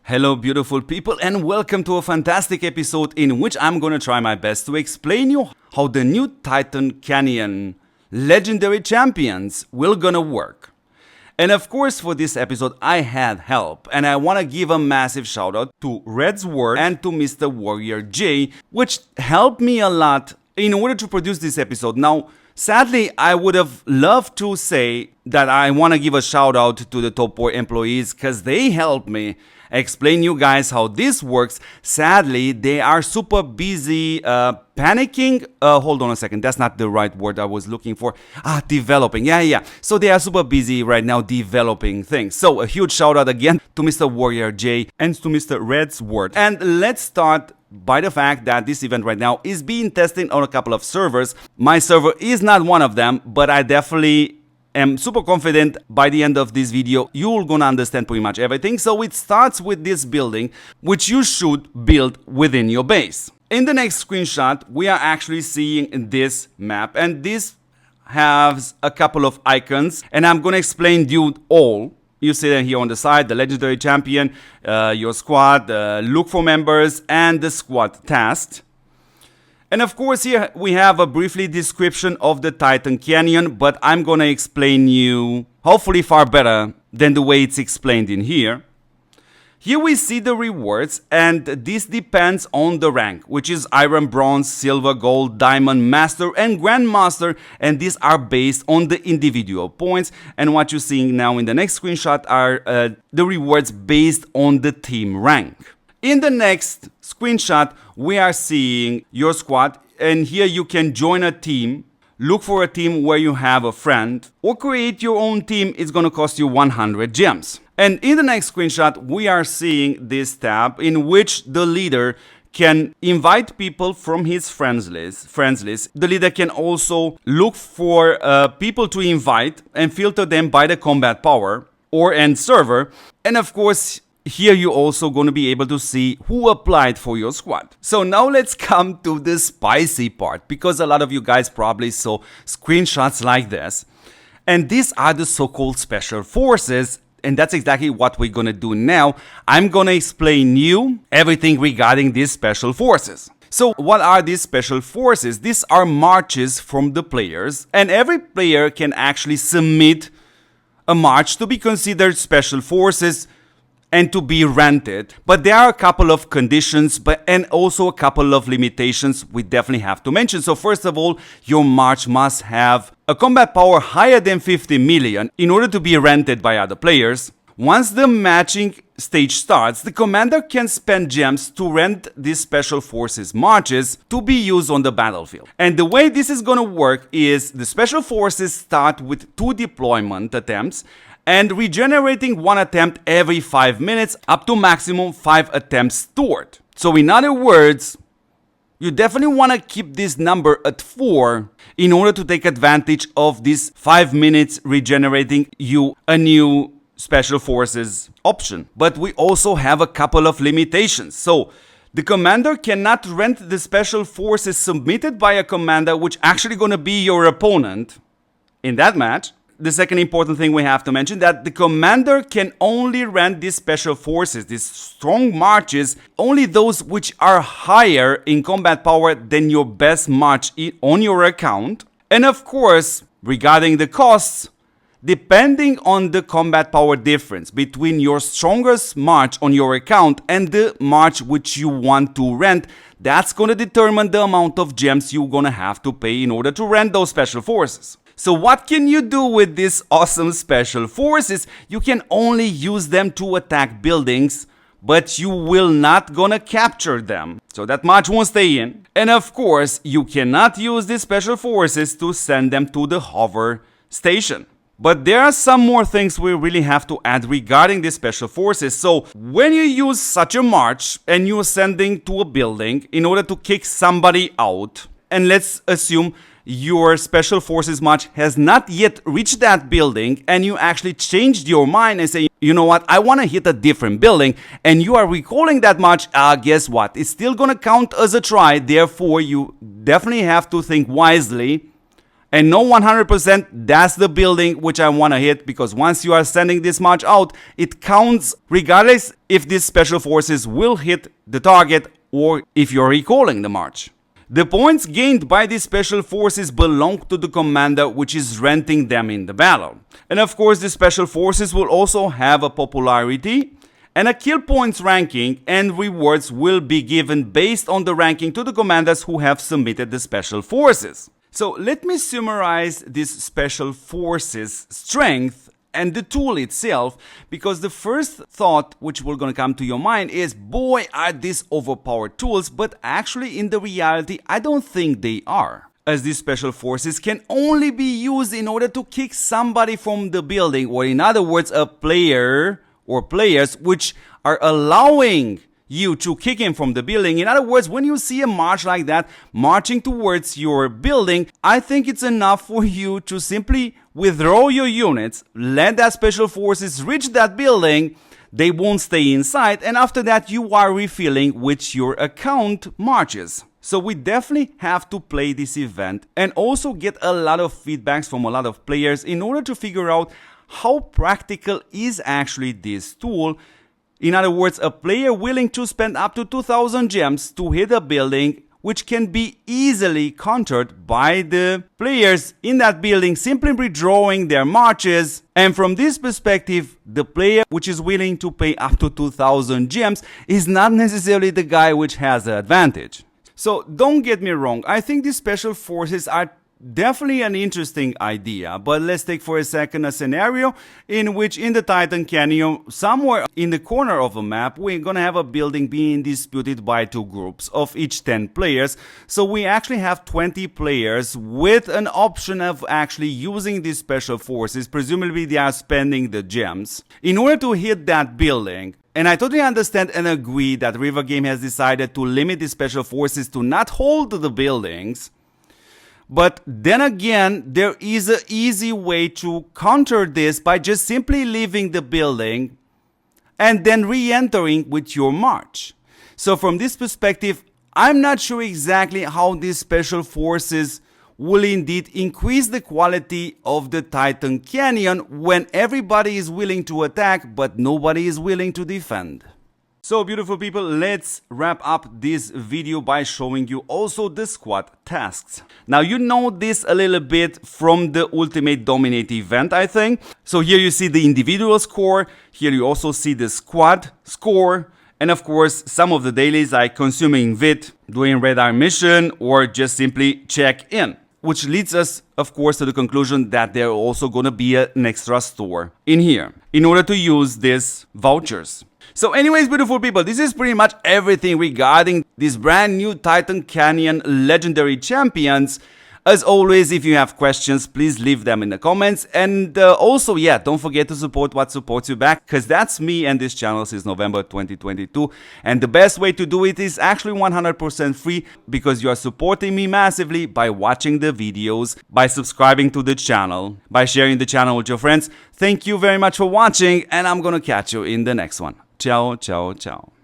Hello beautiful people and welcome to a fantastic episode in which I'm gonna try my best to explain you how the new Titan Canyon legendary champions will gonna work. And of course for this episode I had help and I wanna give a massive shout out to Rework and to Mr. Warrior J, which helped me a lot in order to produce this episode. Now sadly, I would have loved to say that I want to give a shout out to the TOPWAR employees because they helped me explain you guys how this works. Sadly, they are super busy panicking. Hold on a second, that's not the right word I was looking for. Developing. Yeah. So they are super busy right now developing things. So a huge shout out again to Mr. Warrior J and to Mr. Red's Word. And let's start by the fact that this event right now is being tested on a couple of servers. My server is not one of them, but I definitely am super confident by the end of this video you're gonna understand pretty much everything. So it starts with this building which you should build within your base. In the next screenshot we are actually seeing this map, and this has a couple of icons and I'm gonna explain you all. You see them here on the side, the legendary champion, your squad, look for members, and the squad tasked. And of course here we have a briefly description of the Titan Canyon, but I'm gonna explain you hopefully far better than the way it's explained in here. Here we see the rewards, and this depends on the rank, which is Iron, Bronze, Silver, Gold, Diamond, Master, and Grandmaster, and these are based on the individual points. And what you're seeing now in the next screenshot are the rewards based on the team rank. In the next screenshot, we are seeing your squad, and here you can join a team, look for a team where you have a friend, or create your own team. It's gonna cost you 100 gems. And in the next screenshot, we are seeing this tab in which the leader can invite people from his friends list. The leader can also look for people to invite and filter them by the combat power or end server. And of course, here you're also going to be able to see who applied for your squad. So now let's come to the spicy part, because a lot of you guys probably saw screenshots like this. And these are the so-called special forces. And that's exactly what we're gonna do now. I'm gonna explain you everything regarding these special forces. So what are these special forces? These are marches from the players, and every player can actually submit a march to be considered special forces and to be rented. But there are a couple of conditions and also a couple of limitations we definitely have to mention. So first of all, your march must have a combat power higher than 50 million in order to be rented by other players. Once the matching stage starts, the commander can spend gems to rent these special forces marches to be used on the battlefield. And the way this is gonna work is the special forces start with 2 deployment attempts and regenerating 1 attempt every 5 minutes up to maximum 5 attempts stored. So in other words, you definitely want to keep this number at 4 in order to take advantage of this 5 minutes regenerating you a new special forces option. But we also have a couple of limitations. So the commander cannot rent the special forces submitted by a commander which actually going to be your opponent in that match. The second important thing we have to mention that the commander can only rent these special forces, these strong marches, only those which are higher in combat power than your best march on your account. And of course, regarding the costs, depending on the combat power difference between your strongest march on your account and the march which you want to rent, that's going to determine the amount of gems you're going to have to pay in order to rent those special forces. So what can you do with these awesome special forces? You can only use them to attack buildings, but you will not gonna capture them. So that much won't stay in. And of course, you cannot use these special forces to send them to the hover station. But there are some more things we really have to add regarding these special forces. So when you use such a march and you're sending to a building in order to kick somebody out, and let's assume your special forces march has not yet reached that building and you actually changed your mind and say, you know what, I want to hit a different building, and you are recalling that march, guess what, it's still gonna count as a try. Therefore you definitely have to think wisely And no 100%, that's the building which I want to hit, because once you are sending this march out, it counts regardless if these special forces will hit the target or if you're recalling the march. The points gained by these special forces belong to the commander which is renting them in the battle. And of course, the special forces will also have a popularity and a kill points ranking, and rewards will be given based on the ranking to the commanders who have submitted the special forces. So let me summarize this special forces strength and the tool itself, because the first thought which will gonna come to your mind is, boy, are these overpowered tools, but actually in the reality I don't think they are, as these special forces can only be used in order to kick somebody from the building, or in other words a player or players which are allowing you to kick him from the building. In other words, when you see a march like that marching towards your building, I think it's enough for you to simply withdraw your units, let that special forces reach that building, they won't stay inside, and after that you are refilling with your account marches. So we definitely have to play this event and also get a lot of feedbacks from a lot of players in order to figure out how practical is actually this tool. In other words, a player willing to spend up to 2000 gems to hit a building, which can be easily countered by the players in that building simply redrawing their marches. And from this perspective, the player which is willing to pay up to 2000 gems is not necessarily the guy which has the advantage. So don't get me wrong, I think these special forces are definitely an interesting idea, but let's take for a second a scenario in which in the Titan Canyon, somewhere in the corner of a map, we're gonna have a building being disputed by two groups of each 10 players. So we actually have 20 players with an option of actually using these special forces. Presumably they are spending the gems in order to hit that building. And I totally understand and agree that Rework Game has decided to limit the special forces to not hold the buildings. But then again, there is an easy way to counter this by just simply leaving the building and then re-entering with your march. So from this perspective, I'm not sure exactly how these special forces will indeed increase the quality of the Titan Canyon when everybody is willing to attack but nobody is willing to defend. So beautiful people, let's wrap up this video by showing you also the squad tasks. Now you know this a little bit from the Ultimate Dominate event, I think. So here you see the individual score, here you also see the squad score, and of course some of the dailies like consuming VIT, doing radar mission, or just simply check in. Which leads us, of course, to the conclusion that there are also going to be an extra store in here in order to use these vouchers. So anyways, beautiful people, this is pretty much everything regarding these brand new Titan Canyon legendary champions. As always, if you have questions, please leave them in the comments. And also, yeah, don't forget to support what supports you back, because that's me and this channel since November 2022. And the best way to do it is actually 100% free, because you are supporting me massively by watching the videos, by subscribing to the channel, by sharing the channel with your friends. Thank you very much for watching, and I'm gonna catch you in the next one. Ciao, ciao, ciao.